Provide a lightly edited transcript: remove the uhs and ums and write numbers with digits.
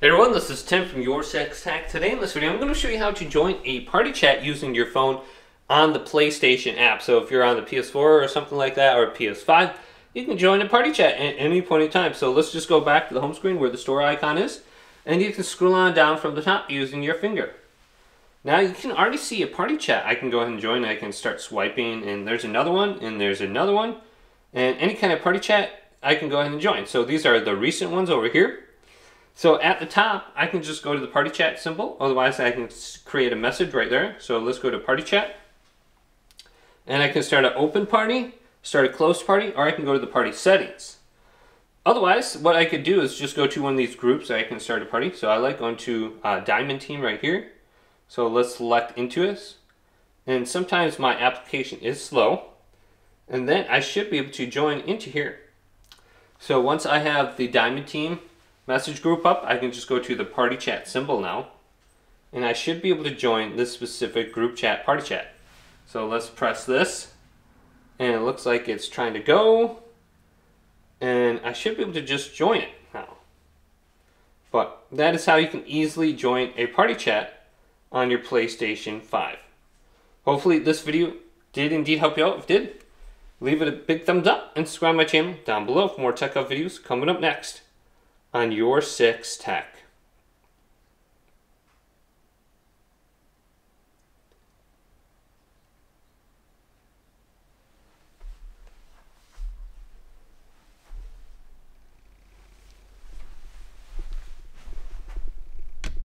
Hey everyone, this is Tim from YourSixGaming. Today in this video, I'm going to show you how to join a party chat using your phone on the PlayStation app. So if you're on the PS4 or something like that, or PS5, you can join a party chat at any point in time. So let's just go back to the home screen where the store icon is, and you can scroll on down from the top using your finger. Now you can already see a party chat. I can go ahead and join. I can start swiping, and there's another one, and there's another one. And any kind of party chat, I can go ahead and join. So these are the recent ones over here. So at the top, I can just go to the party chat symbol. Otherwise, I can create a message right there. So let's go to party chat. And I can start an open party, start a closed party, or I can go to the party settings. Otherwise, what I could do is just go to one of these groups. I can start a party. So I like going to Diamond Team right here. So let's select into it. And sometimes my application is slow. And then I should be able to join into here. So once I have the Diamond Team message group up, I can just go to the party chat symbol now, and I should be able to join this specific group chat party chat. So let's press this, and it looks like it's trying to go, and I should be able to just join it now. But that is how you can easily join a party chat on your PlayStation 5. Hopefully this video did indeed help you out. If it did, leave it a big thumbs up and subscribe to my channel down below for more tech up videos coming up next on YourSixTech.